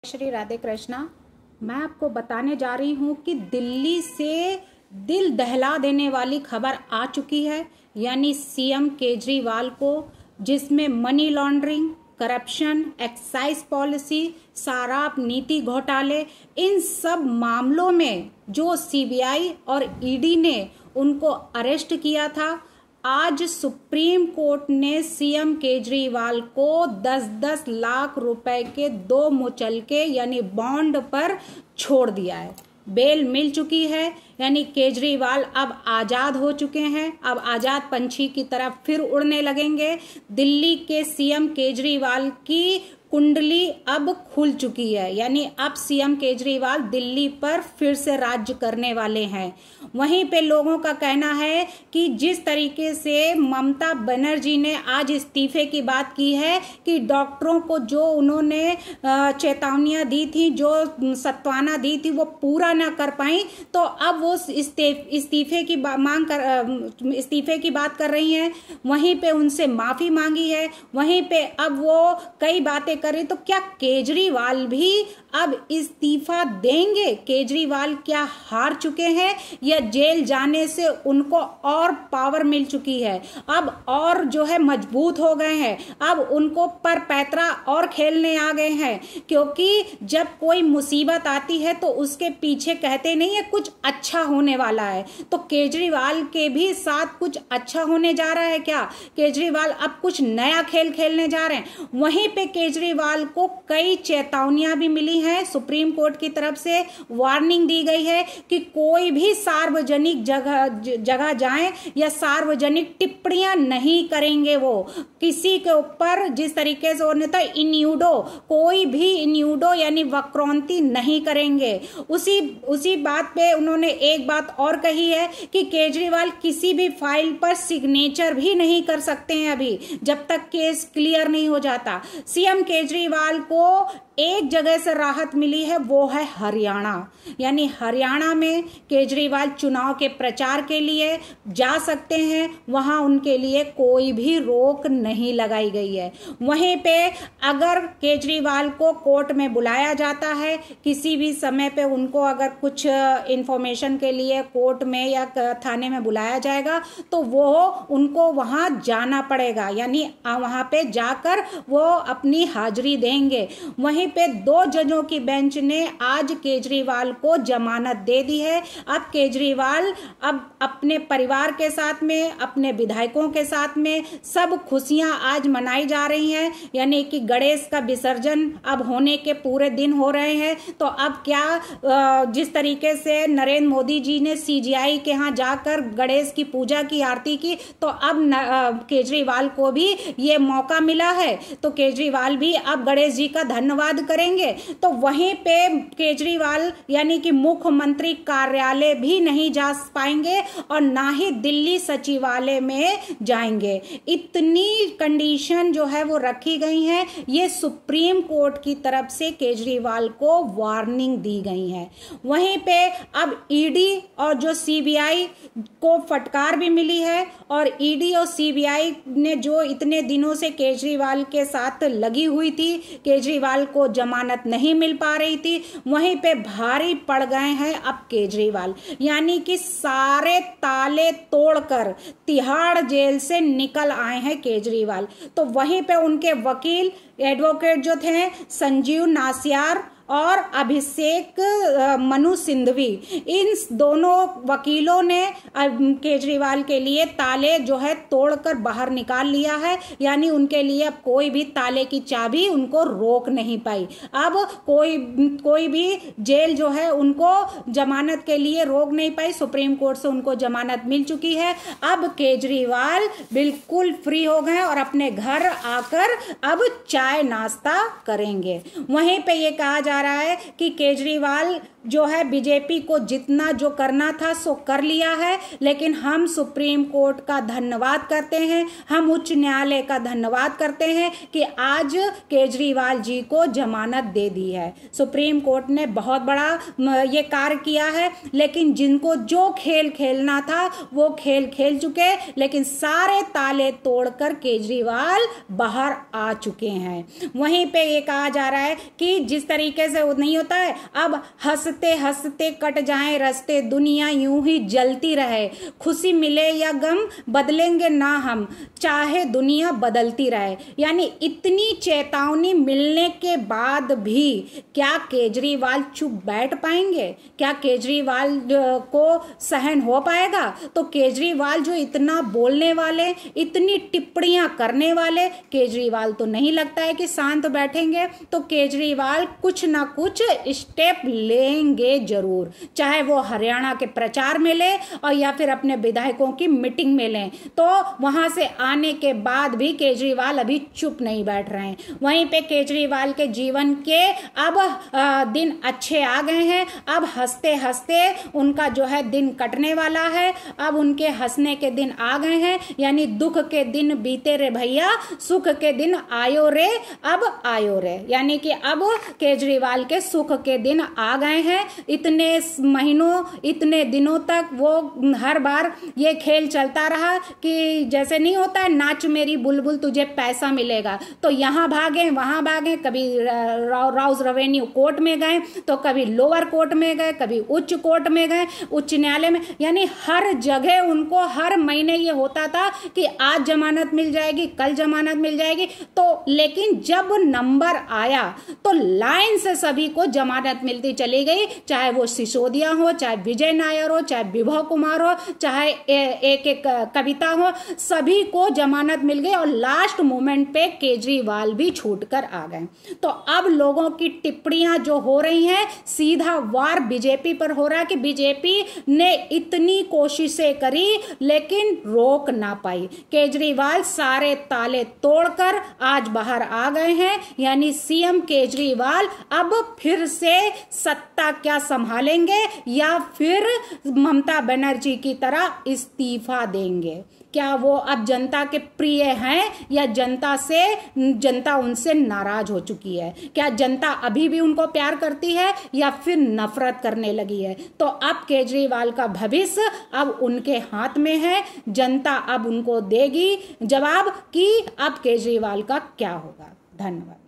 श्री राधे कृष्णा। मैं आपको बताने जा रही हूँ कि दिल्ली से दिल दहला देने वाली खबर आ चुकी है, यानी सीएम केजरीवाल को, जिसमें money laundering, corruption, excise policy, शराब नीति घोटाले, इन सब मामलों में जो सीबीआई और ईडी ने उनको अरेस्ट किया था, आज सुप्रीम कोर्ट ने सीएम केजरीवाल को 10-10 लाख रुपए के 2 मुचलके यानी बॉन्ड पर छोड़ दिया है। बेल मिल चुकी है, यानी केजरीवाल अब आज़ाद हो चुके हैं। अब आज़ाद पंछी की तरफ फिर उड़ने लगेंगे। दिल्ली के सीएम केजरीवाल की कुंडली अब खुल चुकी है, यानी अब सीएम केजरीवाल दिल्ली पर फिर से राज्य करने वाले हैं। वहीं पे लोगों का कहना है कि जिस तरीके से ममता बनर्जी ने आज इस्तीफे की बात की है कि डॉक्टरों को जो उन्होंने चेतावनियां दी थी, जो सत्वाना दी थी, वो पूरा ना कर पाई, तो अब वो इस्तीफे की बात कर रही हैं। वहीं पे उनसे माफी मांगी है। वहीं पे अब वो कई बातें करें, तो क्या केजरीवाल भी अब इस्तीफा देंगे? केजरीवाल क्या हार चुके हैं या जेल जाने से उनको और पावर मिल चुकी है, अब और जो है मजबूत हो गए हैं, अब उनको पर पैतरा और खेलने आ गए हैं? क्योंकि जब कोई मुसीबत आती है तो उसके पीछे कहते नहीं है कुछ अच्छा होने वाला है, तो केजरीवाल के भी साथ कुछ अच्छा होने जा रहा है क्या? केजरीवाल अब कुछ नया खेल खेलने जा रहे हैं। वहीं पे केजरीवाल को कई चेतावनियां भी मिली हैं, सुप्रीम कोर्ट की तरफ से वार्निंग दी गई है कि कोई भी सार्वजनिक जगह जाएं या सार्वजनिक टिप्पणियां नहीं करेंगे। वो किसी के ऊपर जिस तरीके से उन्होंने तो इन्यूडो, कोई भी इन्यूडो यानी वक्रोक्ति नहीं करेंगे। उसी बात पे उन्होंने एक बात और कही है कि केजरीवाल किसी भी फाइल पर सिग्नेचर भी नहीं कर सकते हैं अभी, जब तक केस क्लियर नहीं हो जाता। सीएम केजरीवाल को एक जगह से राहत मिली है, वो है हरियाणा। यानी हरियाणा में केजरीवाल चुनाव के प्रचार के लिए जा सकते हैं, वहां उनके लिए कोई भी रोक नहीं लगाई गई है। वहीं पे अगर केजरीवाल को कोर्ट में बुलाया जाता है, किसी भी समय पे उनको अगर कुछ इंफॉर्मेशन के लिए कोर्ट में या थाने में बुलाया जाएगा, तो वो उनको वहां जाना पड़ेगा, यानी वहां पे जाकर वो अपनी हाजिरी देंगे। वहीं पे 2 जजों की बेंच ने आज केजरीवाल को जमानत दे दी है। अब केजरीवाल अब अपने परिवार के साथ में, अपने विधायकों के साथ में सब खुशियां आज मनाई जा रही हैं, यानी कि गणेश का विसर्जन अब होने के पूरे दिन हो रहे हैं। तो अब क्या जिस तरीके से नरेंद्र मोदी जी ने सीजीआई के यहाँ जाकर गणेश की पूजा की, आरती की, तो अब केजरीवाल को भी ये मौका मिला है, तो केजरीवाल भी अब गणेश जी का धन्यवाद करेंगे। तो वहीं पे केजरीवाल यानी कि मुख्यमंत्री कार्यालय भी नहीं जा पाएंगे और ना ही दिल्ली सचिवालय में जाएंगे। इतनी कंडीशन जो है वो रखी गई है। ये सुप्रीम कोर्ट की तरफ से केजरीवाल को वार्निंग दी गई है। वहीं पे अब ईडी और जो सीबीआई को फटकार भी मिली है, और ईडी और सीबीआई ने जो इतने दिनों से केजरीवाल के साथ लगी हुई थी, केजरीवाल को जमानत नहीं मिल पा रही थी, वहीं पे भारी पड़ गए हैं अब केजरीवाल, यानी कि सारे ताले तोड़कर तिहाड़ जेल से निकल आए हैं केजरीवाल। तो वहीं पे उनके वकील एडवोकेट जो थे संजीव नासियार और अभिषेक मनु सिंघवी, इन दोनों वकीलों ने केजरीवाल के लिए ताले जो है तोड़कर बाहर निकाल लिया है, यानी उनके लिए अब कोई भी ताले की चाबी उनको रोक नहीं पाई। अब कोई भी जेल जो है उनको जमानत के लिए रोक नहीं पाई। सुप्रीम कोर्ट से उनको जमानत मिल चुकी है। अब केजरीवाल बिल्कुल फ्री हो गए और अपने घर आकर अब चाय नाश्ता करेंगे। वहीं पे ये कहा जा रहा है कि केजरीवाल जो है बीजेपी को जितना जो करना था सो कर लिया है, लेकिन हम सुप्रीम कोर्ट का धन्यवाद करते हैं, हम उच्च न्यायालय का धन्यवाद करते हैं कि आज केजरीवाल जी को जमानत दे दी है। सुप्रीम कोर्ट ने बहुत बड़ा ये कार्य किया है, लेकिन जिनको जो खेल खेलना था वो खेल खेल चुके, लेकिन सारे ताले तोड़कर केजरीवाल बाहर आ चुके हैं। वहीं पे ये कहा जा रहा है कि जिस तरीके तरीके से नहीं होता है। अब हंसते हंसते कट जाएं रास्ते, दुनिया यूं ही जलती रहे, खुशी मिले या गम बदलेंगे ना हम, चाहे दुनिया बदलती रहे। यानी इतनी चेतावनी मिलने के बाद भी क्या केजरीवाल चुप बैठ पाएंगे? क्या केजरीवाल को सहन हो पाएगा? तो केजरीवाल जो इतना बोलने वाले, इतनी टिप्पणियां करने वाले, केजरीवाल तो नहीं लगता है कि शांत बैठेंगे। तो केजरीवाल कुछ ना कुछ स्टेप लेंगे जरूर, चाहे वो हरियाणा के प्रचार में ले और या फिर अपने विधायकों की मीटिंग में लें। तो वहां से आने के बाद भी केजरीवाल अभी चुप नहीं बैठ रहे हैं। वहीं पे केजरीवाल के जीवन के अब दिन अच्छे आ गए हैं। अब हंसते हंसते उनका जो है दिन कटने वाला है। अब उनके हंसने के दिन आ गए हैं, यानी दुख के दिन बीते रे भैया, सुख के दिन आयो रे, अब आयो रे। यानी कि अब केजरीवाल के सुख के दिन आ गए हैं। इतने महीनों, इतने दिनों तक वो हर बार ये खेल चलता रहा कि जैसे नहीं होता है नाच मेरी बुलबुल तुझे पैसा मिलेगा, तो यहाँ भागे वहां भागे, कभी राउज रेवेन्यू कोर्ट में गए तो कभी लोअर कोर्ट में गए, कभी उच्च कोर्ट में गए, उच्च न्यायालय में, यानी हर जगह उनको हर महीने ये होता था कि आज जमानत मिल जाएगी, कल जमानत मिल जाएगी। तो लेकिन जब नंबर आया तो लाइन से सभी को जमानत मिलती चली गई, चाहे वो सिसोदिया हो, चाहे विजय नायर हो, चाहे विभव कुमार हो, चाहे एक एक कविता हो, सभी को जमानत मिल गई और लास्ट मोमेंट पे केजरीवाल भी छूट कर आ गए। तो अब लोगों की टिप्पणियां जो हो रही हैं सीधा वार बीजेपी पर हो रहा है कि बीजेपी ने इतनी कोशिशें करी लेकिन रोक ना पाई। केजरीवाल सारे ताले तोड़कर आज बाहर आ गए हैं, यानी सीएम केजरीवाल अब फिर से सत्ता क्या संभालेंगे या फिर ममता बनर्जी की तरह इस्तीफा देंगे। क्या वो अब जनता के प्रिय हैं या जनता उनसे नाराज हो चुकी है? क्या जनता अभी भी उनको प्यार करती है या फिर नफरत करने लगी है? तो अब केजरीवाल का भविष्य अब उनके हाथ में है। जनता अब उनको देगी जवाब कि अब केजरीवाल का क्या होगा। धन्यवाद।